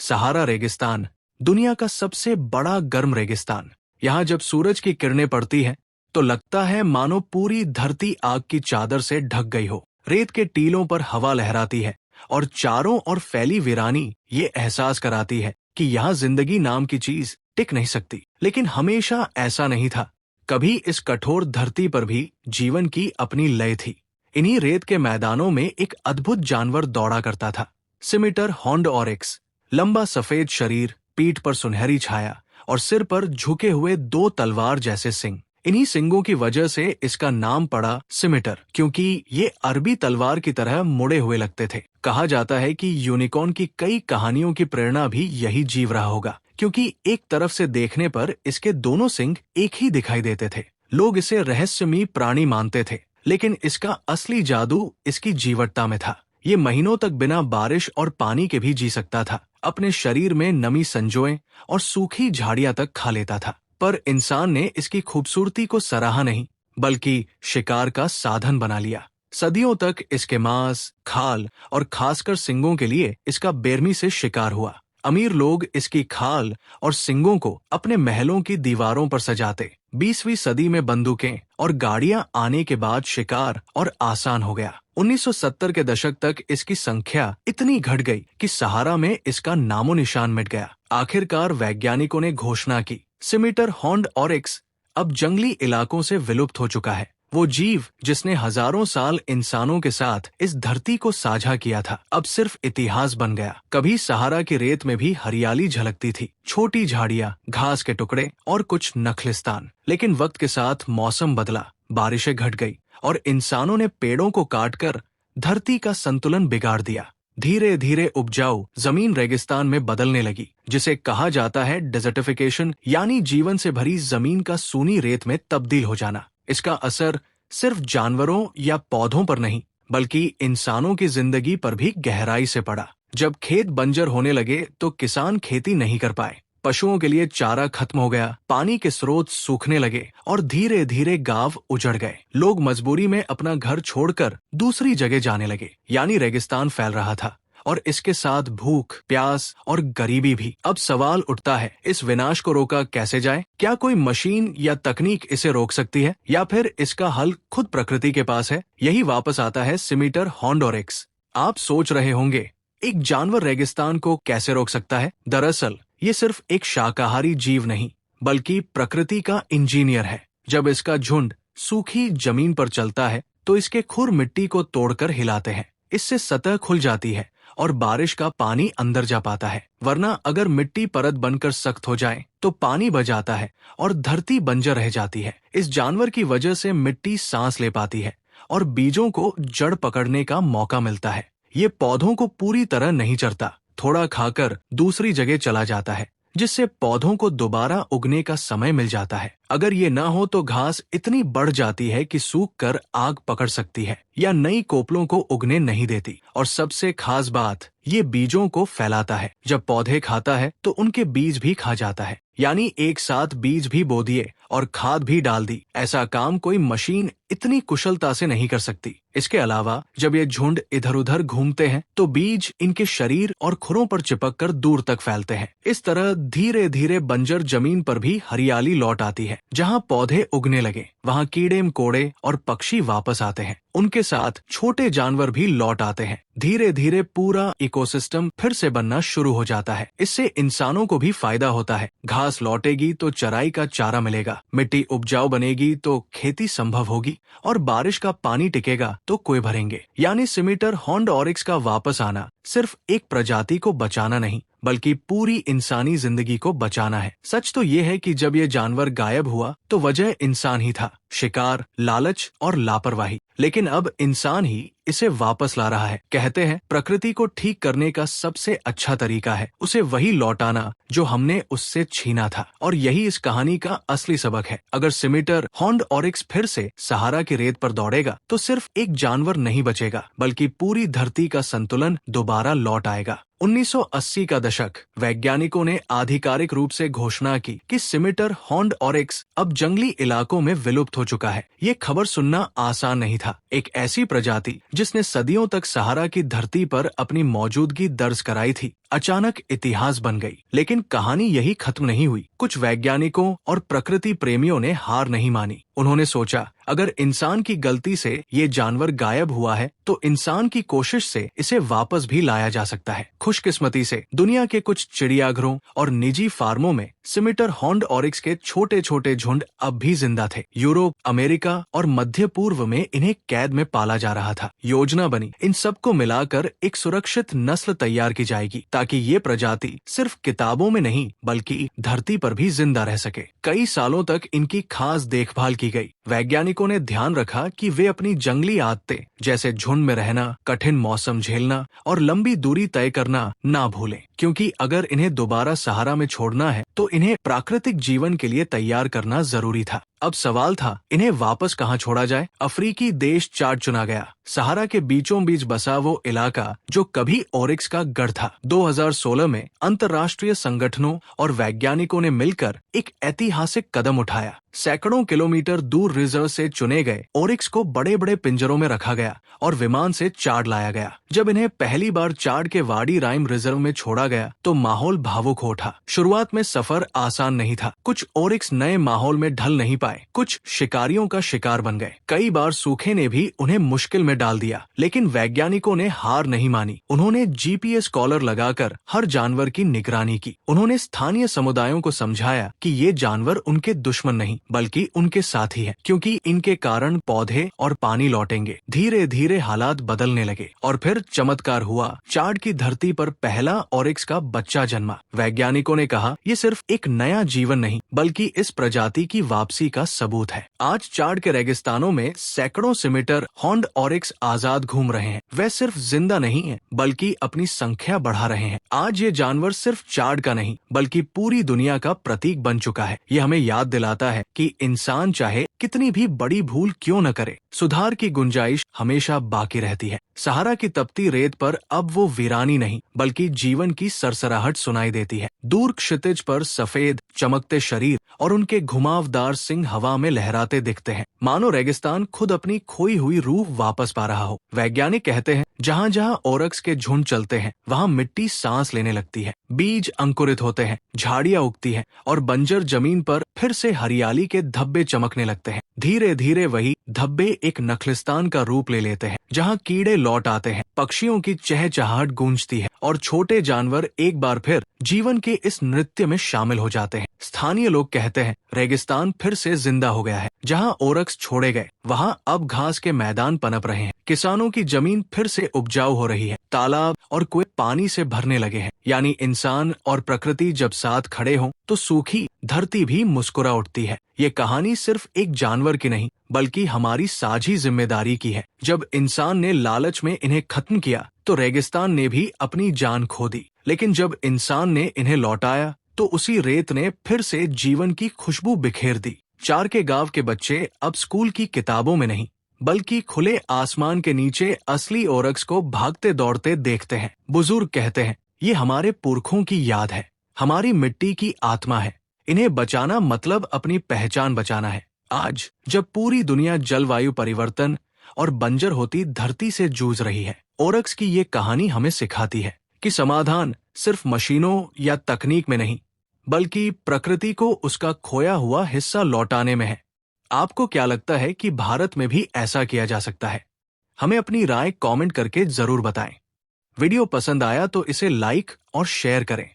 सहारा रेगिस्तान, दुनिया का सबसे बड़ा गर्म रेगिस्तान। यहाँ जब सूरज की किरणें पड़ती हैं तो लगता है मानो पूरी धरती आग की चादर से ढक गई हो। रेत के टीलों पर हवा लहराती है और चारों ओर फैली वीरानी ये एहसास कराती है कि यहाँ जिंदगी नाम की चीज टिक नहीं सकती। लेकिन हमेशा ऐसा नहीं था। कभी इस कठोर धरती पर भी जीवन की अपनी लय थी। इन्हीं रेत के मैदानों में एक अद्भुत जानवर दौड़ा करता था, सिमिटर हॉर्न्ड ऑरिक्स। लंबा सफेद शरीर, पीठ पर सुनहरी छाया और सिर पर झुके हुए दो तलवार जैसे सिंग। इन्हीं सिंगों की वजह से इसका नाम पड़ा सिमिटर, क्योंकि ये अरबी तलवार की तरह मुड़े हुए लगते थे। कहा जाता है कि यूनिकॉर्न की कई कहानियों की प्रेरणा भी यही जीव रहा होगा, क्योंकि एक तरफ से देखने पर इसके दोनों सिंग एक ही दिखाई देते थे। लोग इसे रहस्यमयी प्राणी मानते थे, लेकिन इसका असली जादू इसकी जीवटता में था। ये महीनों तक बिना बारिश और पानी के भी जी सकता था, अपने शरीर में नमी संजोए और सूखी झाड़ियां तक खा लेता था। पर इंसान ने इसकी खूबसूरती को सराहा नहीं, बल्कि शिकार का साधन बना लिया। सदियों तक इसके मांस, खाल और खासकर सिंगों के लिए इसका बेरहमी से शिकार हुआ। अमीर लोग इसकी खाल और सिंगों को अपने महलों की दीवारों पर सजाते। 20वीं सदी में बंदूकें और गाड़ियां आने के बाद शिकार और आसान हो गया। 1970 के दशक तक इसकी संख्या इतनी घट गई कि सहारा में इसका नामो निशान मिट गया। आखिरकार वैज्ञानिकों ने घोषणा की, सिमिटर हॉर्न्ड ऑरिक्स अब जंगली इलाकों से विलुप्त हो चुका है। वो जीव जिसने हजारों साल इंसानों के साथ इस धरती को साझा किया था, अब सिर्फ इतिहास बन गया। कभी सहारा की रेत में भी हरियाली झलकती थी, छोटी झाड़ियां, घास के टुकड़े और कुछ नखलिस्तान। लेकिन वक्त के साथ मौसम बदला, बारिशें घट गई और इंसानों ने पेड़ों को काटकर धरती का संतुलन बिगाड़ दिया। धीरे धीरे उपजाऊ जमीन रेगिस्तान में बदलने लगी, जिसे कहा जाता है डेजर्टिफिकेशन, यानी जीवन से भरी जमीन का सूनी रेत में तब्दील हो जाना। इसका असर सिर्फ जानवरों या पौधों पर नहीं, बल्कि इंसानों की जिंदगी पर भी गहराई से पड़ा। जब खेत बंजर होने लगे तो किसान खेती नहीं कर पाए, पशुओं के लिए चारा खत्म हो गया, पानी के स्रोत सूखने लगे और धीरे धीरे गांव उजड़ गए। लोग मजबूरी में अपना घर छोड़कर दूसरी जगह जाने लगे, यानी रेगिस्तान फैल रहा था और इसके साथ भूख, प्यास और गरीबी भी। अब सवाल उठता है, इस विनाश को रोका कैसे जाए? क्या कोई मशीन या तकनीक इसे रोक सकती है, या फिर इसका हल खुद प्रकृति के पास है? यही वापस आता है सिमिटर हॉर्न्ड ऑरिक्स। आप सोच रहे होंगे, एक जानवर रेगिस्तान को कैसे रोक सकता है? दरअसल ये सिर्फ एक शाकाहारी जीव नहीं, बल्कि प्रकृति का इंजीनियर है। जब इसका झुंड सूखी जमीन पर चलता है तो इसके खुर मिट्टी को तोड़कर हिलाते हैं। इससे सतह खुल जाती है और बारिश का पानी अंदर जा पाता है। वरना अगर मिट्टी परत बनकर सख्त हो जाए तो पानी बह जाता है और धरती बंजर रह जाती है। इस जानवर की वजह से मिट्टी सांस ले पाती है और बीजों को जड़ पकड़ने का मौका मिलता है। ये पौधों को पूरी तरह नहीं चरता, थोड़ा खाकर दूसरी जगह चला जाता है, जिससे पौधों को दोबारा उगने का समय मिल जाता है। अगर ये न हो तो घास इतनी बढ़ जाती है कि सूख कर आग पकड़ सकती है या नई कोपलों को उगने नहीं देती। और सबसे खास बात, ये बीजों को फैलाता है। जब पौधे खाता है तो उनके बीज भी खा जाता है, यानी एक साथ बीज भी बो दिए और खाद भी डाल दी। ऐसा काम कोई मशीन इतनी कुशलता से नहीं कर सकती। इसके अलावा जब ये झुंड इधर उधर घूमते हैं तो बीज इनके शरीर और खुरों पर चिपक कर दूर तक फैलते हैं। इस तरह धीरे धीरे बंजर जमीन पर भी हरियाली लौट आती है। जहाँ पौधे उगने लगे वहाँ कीड़े मकोड़े और पक्षी वापस आते हैं, उनके साथ छोटे जानवर भी लौट आते हैं। धीरे धीरे पूरा इकोसिस्टम फिर से बनना शुरू हो जाता है। इससे इंसानों को भी फायदा होता है। घास लौटेगी तो चराई का चारा मिलेगा, मिट्टी उपजाऊ बनेगी तो खेती संभव होगी और बारिश का पानी टिकेगा तो कुएं भरेंगे। यानी सिमिटर हॉर्न्ड ऑरिक्स का वापस आना सिर्फ एक प्रजाति को बचाना नहीं, बल्कि पूरी इंसानी जिंदगी को बचाना है। सच तो ये है कि जब ये जानवर गायब हुआ तो वजह इंसान ही था, शिकार, लालच और लापरवाही। लेकिन अब इंसान ही इसे वापस ला रहा है। कहते हैं प्रकृति को ठीक करने का सबसे अच्छा तरीका है उसे वही लौटाना जो हमने उससे छीना था। और यही इस कहानी का असली सबक है। अगर सिमिटर हॉर्न्ड ऑरिक्स फिर से सहारा की रेत पर दौड़ेगा तो सिर्फ एक जानवर नहीं बचेगा, बल्कि पूरी धरती का संतुलन दोबारा लौट आएगा। 1980 का दशक, वैज्ञानिकों ने आधिकारिक रूप से घोषणा की कि सिमिटर हॉर्न्ड ऑरिक्स अब जंगली इलाकों में विलुप्त हो चुका है। ये खबर सुनना आसान नहीं था। एक ऐसी प्रजाति जिसने सदियों तक सहारा की धरती पर अपनी मौजूदगी दर्ज कराई थी, अचानक इतिहास बन गई। लेकिन कहानी यही खत्म नहीं हुई। कुछ वैज्ञानिकों और प्रकृति प्रेमियों ने हार नहीं मानी। उन्होंने सोचा, अगर इंसान की गलती से ये जानवर गायब हुआ है तो इंसान की कोशिश से इसे वापस भी लाया जा सकता है। खुशकिस्मती से दुनिया के कुछ चिड़ियाघरों और निजी फार्मों में सिमिटर हॉर्न्ड ऑरिक्स के छोटे छोटे झुंड अब भी जिंदा थे। यूरोप, अमेरिका और मध्य पूर्व में इन्हें कैद में पाला जा रहा था। योजना बनी, इन सबको मिलाकर एक सुरक्षित नस्ल तैयार की जाएगी ताकि ये प्रजाति सिर्फ किताबों में नहीं बल्कि धरती पर भी जिंदा रह सके। कई सालों तक इनकी खास देखभाल की गई। वैज्ञानिकों ने ध्यान रखा कि वे अपनी जंगली आदतें जैसे झुंड में रहना, कठिन मौसम झेलना और लंबी दूरी तय करना ना भूलें, क्योंकि अगर इन्हें दोबारा सहारा में छोड़ना है तो इन्हें प्राकृतिक जीवन के लिए तैयार करना जरूरी था। अब सवाल था, इन्हें वापस कहाँ छोड़ा जाए? अफ्रीकी देश चाड चुना गया। सहारा के बीचों बीच बसा वो इलाका जो कभी ओरिक्स का गढ़ था। 2016 में अंतर्राष्ट्रीय संगठनों और वैज्ञानिकों ने मिलकर एक ऐतिहासिक कदम उठाया। सैकड़ों किलोमीटर दूर रिजर्व से चुने गए ओरिक्स को बड़े बड़े पिंजरों में रखा गया और विमान से चाड लाया गया। जब इन्हें पहली बार चाड के वाडी राइम रिजर्व में छोड़ा गया तो माहौल भावुक हो उठा। शुरुआत में सफर आसान नहीं था। कुछ ओरिक्स नए माहौल में ढल नहीं पाए, कुछ शिकारियों का शिकार बन गए। कई बार सूखे ने भी उन्हें मुश्किल में डाल दिया, लेकिन वैज्ञानिकों ने हार नहीं मानी। उन्होंने जीपीएस कॉलर लगाकर हर जानवर की निगरानी की। उन्होंने स्थानीय समुदायों को समझाया कि ये जानवर उनके दुश्मन नहीं बल्कि उनके साथी है, क्योंकि इनके कारण पौधे और पानी लौटेंगे। धीरे धीरे हालात बदलने लगे और फिर चमत्कार हुआ। चाड की धरती पर पहला ओरिक्स का बच्चा जन्मा। वैज्ञानिकों ने कहा, ये सिर्फ एक नया जीवन नहीं बल्कि इस प्रजाति की वापसी का सबूत है। आज चाड के रेगिस्तानों में सैकड़ों सिमिटर हॉर्न्ड ऑरिक्स आजाद घूम रहे हैं। वे सिर्फ जिंदा नहीं हैं बल्कि अपनी संख्या बढ़ा रहे हैं। आज ये जानवर सिर्फ चाड का नहीं बल्कि पूरी दुनिया का प्रतीक बन चुका है। ये हमें याद दिलाता है कि इंसान चाहे कितनी भी बड़ी भूल क्यों न करे, सुधार की गुंजाइश हमेशा बाकी रहती है। सहारा की तपती रेत पर अब वो वीरानी नहीं बल्कि जीवन की सरसराहट सुनाई देती है। दूर क्षितिज पर सफेद चमकते शरीर और उनके घुमावदार सिंग हवा में लहराते दिखते हैं, मानो रेगिस्तान खुद अपनी खोई हुई रूह वापस पा रहा हो। वैज्ञानिक कहते हैं, जहाँ जहाँ ओरक्स के झुंड चलते हैं वहाँ मिट्टी सांस लेने लगती है, बीज अंकुरित होते हैं, झाड़ियाँ उगती हैं और बंजर जमीन पर फिर से हरियाली के धब्बे चमकने लगते हैं। धीरे धीरे वही धब्बे एक नखलिस्तान का रूप ले लेते हैं, जहाँ कीड़े लौट आते हैं, पक्षियों की चहचहाहट गूंजती है और छोटे जानवर एक बार फिर जीवन के इस नृत्य में शामिल हो जाते हैं। स्थानीय लोग कहते हैं, रेगिस्तान फिर से जिंदा हो गया है। जहाँ ओरक्स छोड़े गए वहाँ अब घास के मैदान पनप रहे हैं। किसानों की जमीन फिर से उपजाऊ हो रही है। तालाब और कुएं पानी से भरने लगे हैं। यानी इंसान और प्रकृति जब साथ खड़े हों तो सूखी धरती भी मुस्कुरा उठती है। ये कहानी सिर्फ एक जानवर की नहीं बल्कि हमारी साझी जिम्मेदारी की है। जब इंसान ने लालच में इन्हें खत्म किया तो रेगिस्तान ने भी अपनी जान खो दी, लेकिन जब इंसान ने इन्हें लौटाया तो उसी रेत ने फिर से जीवन की खुशबू बिखेर दी। चार के गांव के बच्चे अब स्कूल की किताबों में नहीं बल्कि खुले आसमान के नीचे असली ओरक्स को भागते दौड़ते देखते हैं। बुजुर्ग कहते हैं, ये हमारे पुरखों की याद है, हमारी मिट्टी की आत्मा है। इन्हें बचाना मतलब अपनी पहचान बचाना है। आज जब पूरी दुनिया जलवायु परिवर्तन और बंजर होती धरती से जूझ रही है, ओरक्स की ये कहानी हमें सिखाती है कि समाधान सिर्फ मशीनों या तकनीक में नहीं बल्कि प्रकृति को उसका खोया हुआ हिस्सा लौटाने में है। आपको क्या लगता है कि भारत में भी ऐसा किया जा सकता है? हमें अपनी राय कमेंट करके जरूर बताएं। वीडियो पसंद आया तो इसे लाइक और शेयर करें।